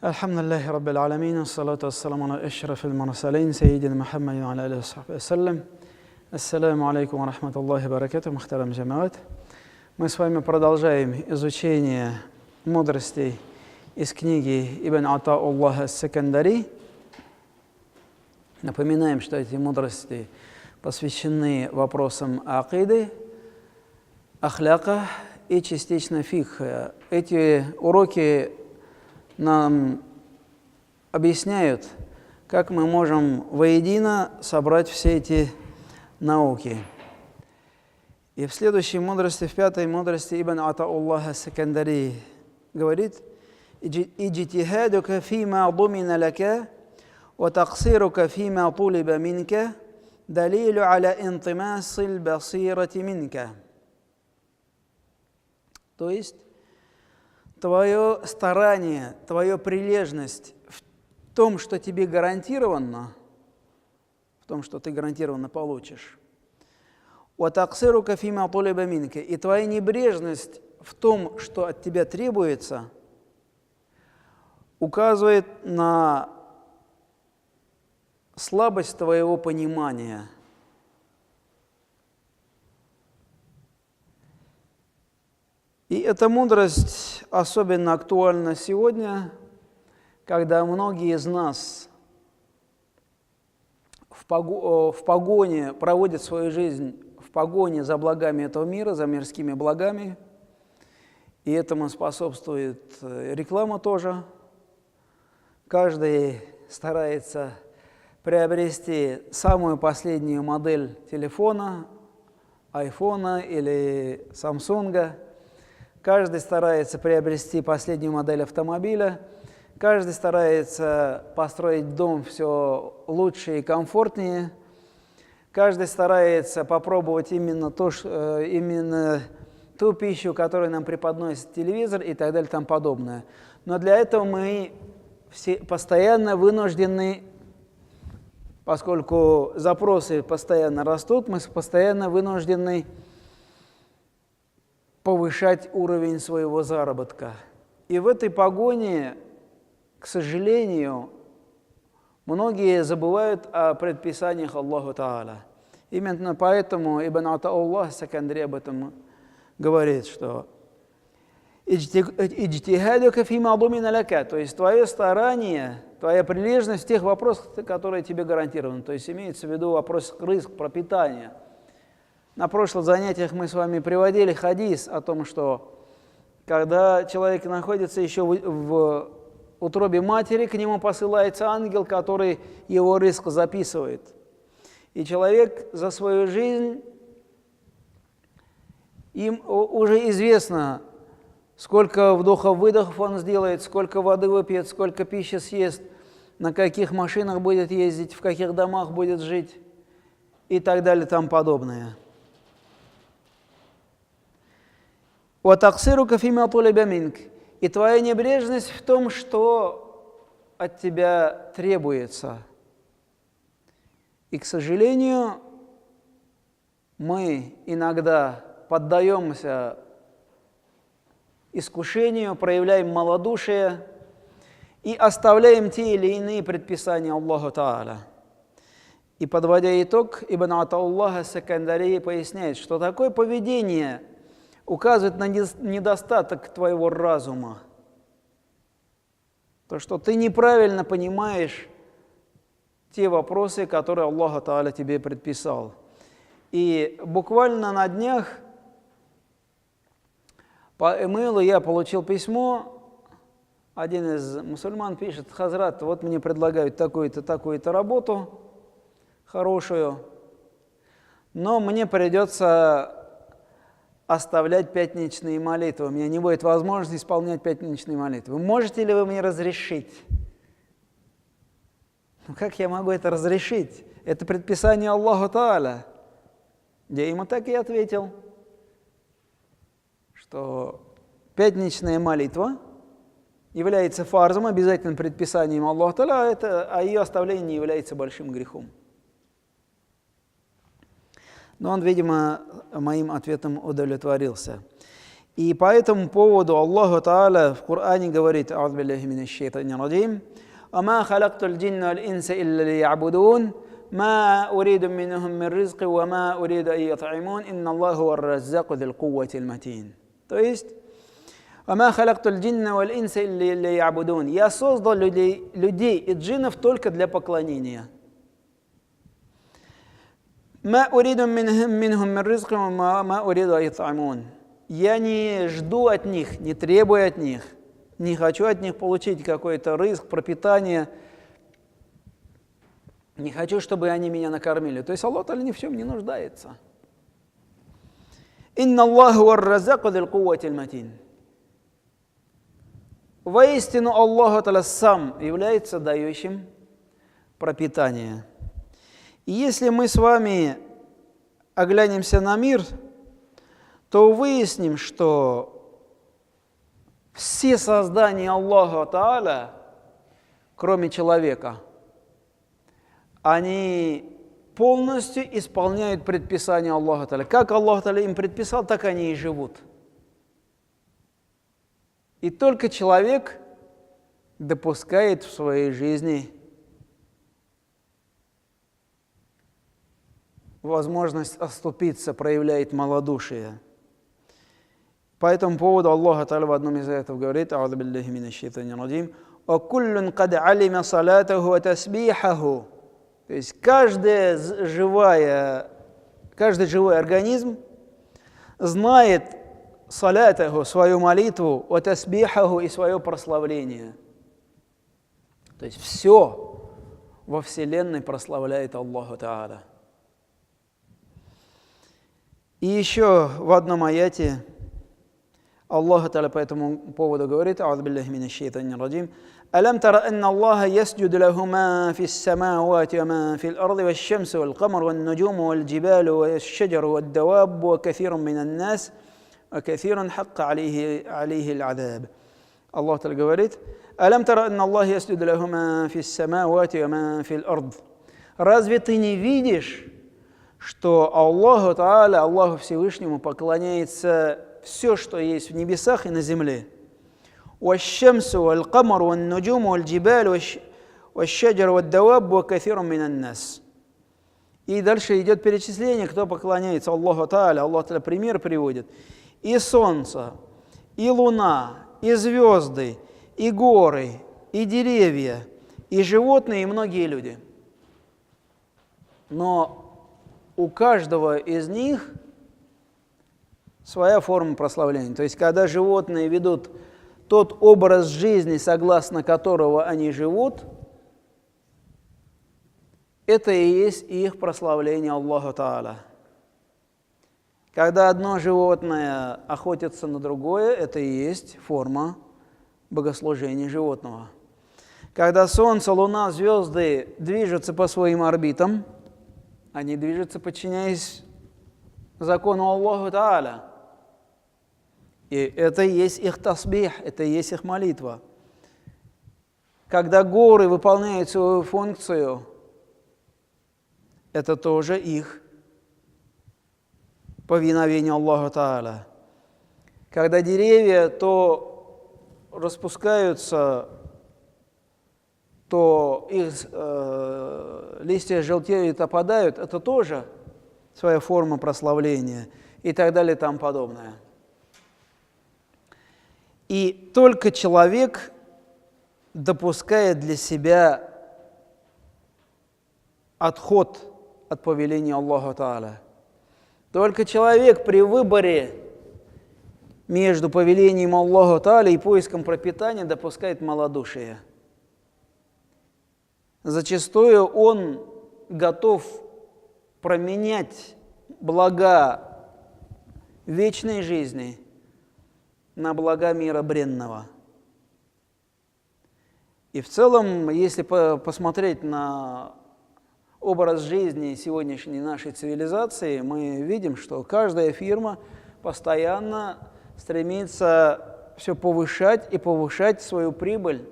Alhamdulillahi Rabbil Alameen, assalatu wassalamu ala ashrafil mursalin, sayyidina Muhammadin wa ala alihi wa sahbihi wasallam. Ассаламу алейкум ва рахматуллахи ва баракатуху, мухтарам джамаат. Мы с вами продолжаем изучение мудростей из книги Ибн Атауллах ас-Сакандари. Напоминаем, что эти мудрости посвящены вопросам акиды, ахляка и частично фикха. Эти уроки нам объясняют, как мы можем воедино собрать все эти науки. И в следующей мудрости, в пятой мудрости, Ибн Атауллах ас-Сакандари говорит: «Иджтихадука фима думина лака, ва таксирука фима тулиба минка, далилу аля интимасил басирати минка». То есть, твое старание, твоя прилежность в том, что тебе гарантировано, в том, что ты гарантированно получишь. И твоя небрежность в том, что от тебя требуется, указывает на слабость твоего понимания. И эта мудрость особенно актуальна сегодня, когда многие из нас в погоне проводят свою жизнь в погоне за благами этого мира, за мирскими благами. И этому способствует реклама тоже. Каждый старается приобрести самую последнюю модель телефона, айфона или самсунга. Каждый старается приобрести последнюю модель автомобиля. Каждый старается построить дом все лучше и комфортнее. Каждый старается попробовать именно ту пищу, которую нам преподносит телевизор и так далее и тому подобное. Но для этого мы все постоянно вынуждены, поскольку запросы постоянно растут, мы постоянно вынуждены повышать уровень своего заработка. И в этой погоне, к сожалению, многие забывают о предписаниях Аллаху Та'аля. Именно поэтому Ибн Атауллах ас-Сакандари об этом говорит, что «Иджтихадука фима думина лака», то есть твое старание, твоя прилежность в тех вопросах, которые тебе гарантированы. То есть имеется в виду вопрос рызк, пропитания. На прошлых занятиях мы с вами приводили хадис о том, что когда человек находится еще в утробе матери, к нему посылается ангел, который его рызк записывает. И человек за свою жизнь, им уже известно, сколько вдохов-выдохов он сделает, сколько воды выпьет, сколько пищи съест, на каких машинах будет ездить, в каких домах будет жить и так далее и тому подобное. И твоя небрежность в том, что от тебя требуется. И, к сожалению, мы иногда поддаемся искушению, проявляем малодушие и оставляем те или иные предписания Аллаху Та'аля. И, подводя итог, Ибн Атауллах ас-Сакандари поясняет, что такое поведение указывает на недостаток твоего разума. То, что ты неправильно понимаешь те вопросы, которые Аллах Та'аля тебе предписал. И буквально на днях по имейлу я получил письмо. Один из мусульман пишет: «Хазрат, вот мне предлагают такую-то, такую-то работу хорошую, но мне придется оставлять пятничные молитвы. У меня не будет возможности исполнять пятничные молитвы. Можете ли вы мне разрешить?» Ну как я могу это разрешить? Это предписание Аллаху Та'аля. Я ему так и ответил, что пятничная молитва является фарзом, обязательным предписанием Аллаха Та'аля, а ее оставление не является большим грехом. Но он, видимо, моим ответом удовлетворился. И по этому поводу Аллаху Та'аля в Коране говорит: «А'удзу биллахи минаш шайтанир раджим, ама халактул джинна валь инса илля лиябудун, ма уриду минхум мин ризқи, ва ма уриду ан ют'имун, инна Аллаху ар-раззаку зил кувватил матин». То есть, «Ама халактул джинна валь инса илля лиябудун». Я создал людей и джиннов только для поклонения. «Ма уриду минхум мин ризқи, ва ма уриду ан ют'имун». Я не жду от них, не требую от них, не хочу от них получить какой-то рызк, пропитание, не хочу, чтобы они меня накормили. То есть Аллах ни в чем не нуждается. «Инна Аллаху ар-раззаку зил кувватил матин». Воистину Аллах сам является дающим пропитание. И если мы с вами оглянемся на мир, то выясним, что все создания Аллаха Та'аля, кроме человека, они полностью исполняют предписания Аллаха Та'аля. Как Аллах Та'аля им предписал, так они и живут. И только человек допускает в своей жизни возможность оступиться, проявляет малодушие. По этому поводу Аллах Та'аля в одном из аятов говорит: «А'удзу биллахи минаш шайтанир раджим, ва куллун кад алима салатаху ва тасбихаху». То есть каждый живой организм знает салатаху, свою молитву, ва тасбихаху, и свое прославление. То есть все во Вселенной прославляет Аллаху Та'аля. И еще в одном аяте Аллах Та'аля по этому поводу говорит: «А'удзу биллахи минаш шайтанир раджим, алам тара анна Аллаха ясджуду лаху ма фис самавати ва ма фил арди ваш шамсу вал камару ван нуджуму валь джибалу ваш шаджару вад даваббу ва кафирун минан нас ва кафирун хакка алейхи аль-адаб». Аллах Та'аля говорит: «Алам тара анна Аллаха ясджуду лаху ма фис самавати ва ма фил арди». Разве ты не видишь, что Аллаху Та'аля, Аллаху Всевышнему поклоняется все, что есть в небесах и на земле? «Ващамсу валь-камару ван-нуджуму валь-джибалу ващаджару вад-даваббу ва кафирун минан нас». И дальше идет перечисление, кто поклоняется Аллаху Та'аля. Аллах Та'аля пример приводит. И солнце, и луна, и звезды, и горы, и деревья, и животные, и многие люди. Но у каждого из них своя форма прославления. То есть, когда животные ведут тот образ жизни, согласно которого они живут, это и есть их прославление Аллаху Та'аля. Когда одно животное охотится на другое, это и есть форма богослужения животного. Когда солнце, луна, звезды движутся по своим орбитам, они движутся, подчиняясь закону Аллаху Та'аля. И это и есть их тасбих, это и есть их молитва. Когда горы выполняют свою функцию, это тоже их повиновение Аллаху Та'аля. Когда деревья то распускаются, то их листья желтеют, опадают, это тоже своя форма прославления и так далее и тому подобное. И только человек допускает для себя отход от повеления Аллаха Та'аля. Только человек при выборе между повелением Аллаха Та'аля и поиском пропитания допускает малодушие. Зачастую он готов променять блага вечной жизни на блага мира бренного. И в целом, если посмотреть на образ жизни сегодняшней нашей цивилизации, мы видим, что каждая фирма постоянно стремится все повышать и повышать свою прибыль.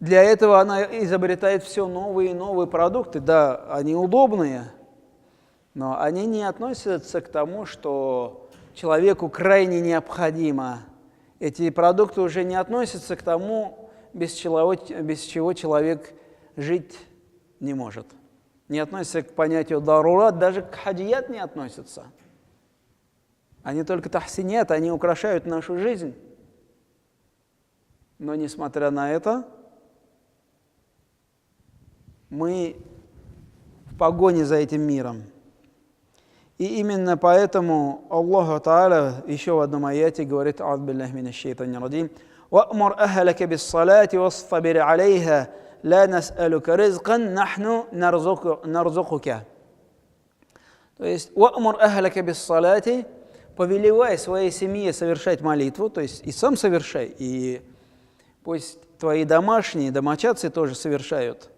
Для этого она изобретает все новые и новые продукты. Да, они удобные, Но они не относятся к тому, что человеку крайне необходимо. Эти продукты уже не относятся к тому, без чего человек жить не может. Не относятся к понятию дарурат, даже к хаджият не относятся. Они только тахсинят, они украшают нашу жизнь. Но несмотря на это, мы в погоне за этим миром. И именно поэтому Аллах Та'аля еще в одном аяте говорит: «А'удзу биллахи минаш шайтанир раджим, ва'мур ахлака бис-салати вастабир алейха, ла нас'алука ризкан, нахну нарзукука». То есть «ва'мур ахлака бис-салати», повелевай своей семье совершать молитву, то есть и сам совершай, и пусть твои домашние, домочадцы тоже совершают.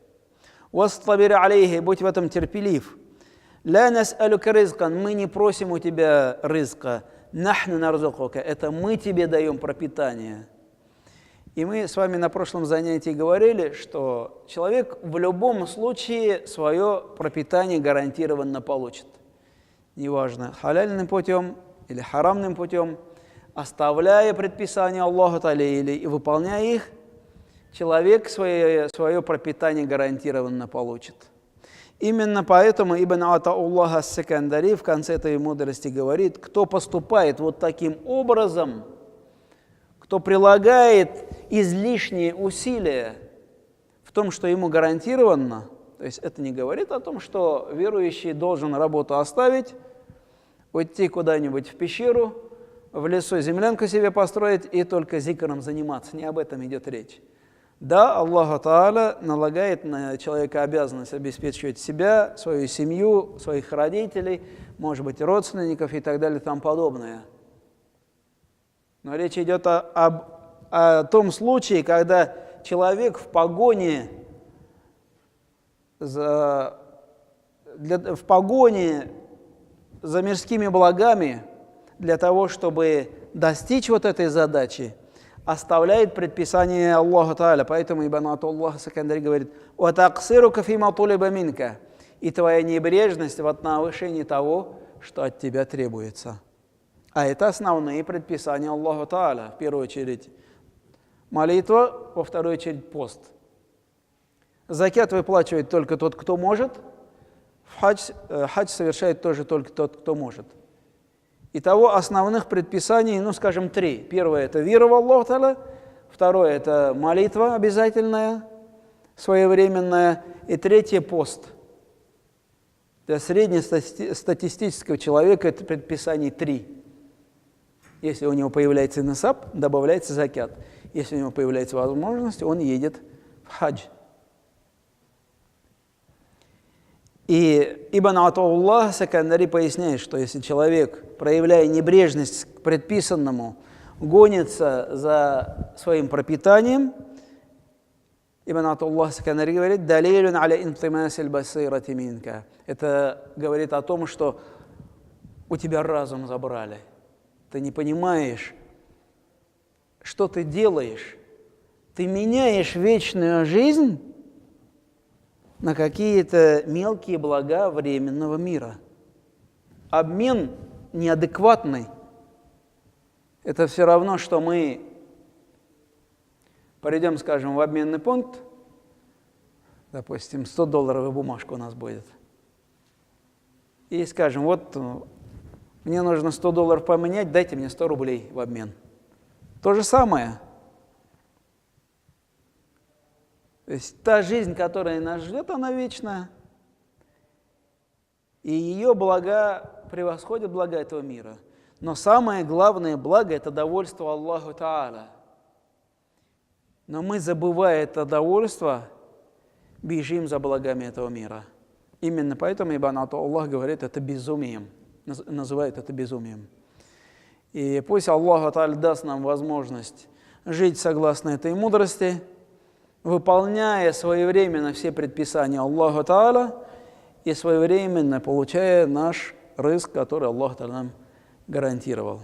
«Вастабир алейха», будь в этом терпелив. «Ла нас'алука ризкан», мы не просим у тебя ризка. «Нахну нарзукука», это мы тебе даем пропитание. И мы с вами на прошлом занятии говорили, что человек в любом случае свое пропитание гарантированно получит. Неважно, халяльным путем или харамным путем, оставляя предписания Аллаха Та'аля или выполняя их, человек свое пропитание гарантированно получит. Именно поэтому Ибн Атауллах ас-Сикандари в конце этой мудрости говорит: кто поступает вот таким образом, кто прилагает излишние усилия в том, что ему гарантированно, то есть это не говорит о том, что верующий должен работу оставить, уйти куда-нибудь в пещеру, в лесу землянку себе построить и только зикром заниматься. Не об этом идет речь. Да, Аллах Та'аля налагает на человека обязанность обеспечивать себя, свою семью, своих родителей, может быть, родственников и так далее и тому подобное. Но речь идет о том случае, когда человек в погоне за мирскими благами, для того, чтобы достичь вот этой задачи, оставляет предписание Аллаха Та'аля. Поэтому Ибн Атауллах ас-Сикандари говорит: «Ватаксирука фима тулиба минка», и твоя небрежность в отношении того, что от тебя требуется. А это основные предписания Аллаха Та'аля. В первую очередь молитва, во вторую очередь пост. Закят выплачивает только тот, кто может. Хадж совершает тоже только тот, кто может. Итого основных предписаний, скажем, 3. Первое – это вера в Аллаха Та'аля. Второе – это молитва обязательная, своевременная. И третье – пост. Для среднестатистического человека это предписаний 3. Если у него появляется насаб, добавляется закят. Если у него появляется возможность, он едет в хадж. И Ибн Атауллах ас-Сикандари поясняет, что если человек, проявляя небрежность к предписанному, гонится за своим пропитанием, Ибн Атауллах ас-Сикандари говорит: «Далилюн аля интимасиль басирати минка». Это говорит о том, что у тебя разум забрали. Ты не понимаешь, что ты делаешь. Ты меняешь вечную жизнь на какие-то мелкие блага временного мира. Обмен неадекватный. Это все равно, что мы пойдем, скажем, в обменный пункт, допустим, $100 бумажка у нас будет, и скажем: вот мне нужно $100 поменять, дайте мне 100 рублей в обмен. То же самое. То есть та жизнь, которая нас ждет, она вечная. И ее блага превосходят блага этого мира. Но самое главное благо – это довольство Аллаху Та'аля. Но мы, забывая это довольство, бежим за благами этого мира. Именно поэтому Ибн Атауллах говорит это безумием, называет это безумием. И пусть Аллах Та'аля даст нам возможность жить согласно этой мудрости, выполняя своевременно все предписания Аллаха Та'аля и своевременно получая наш рызк, который Аллах Та'аля нам гарантировал.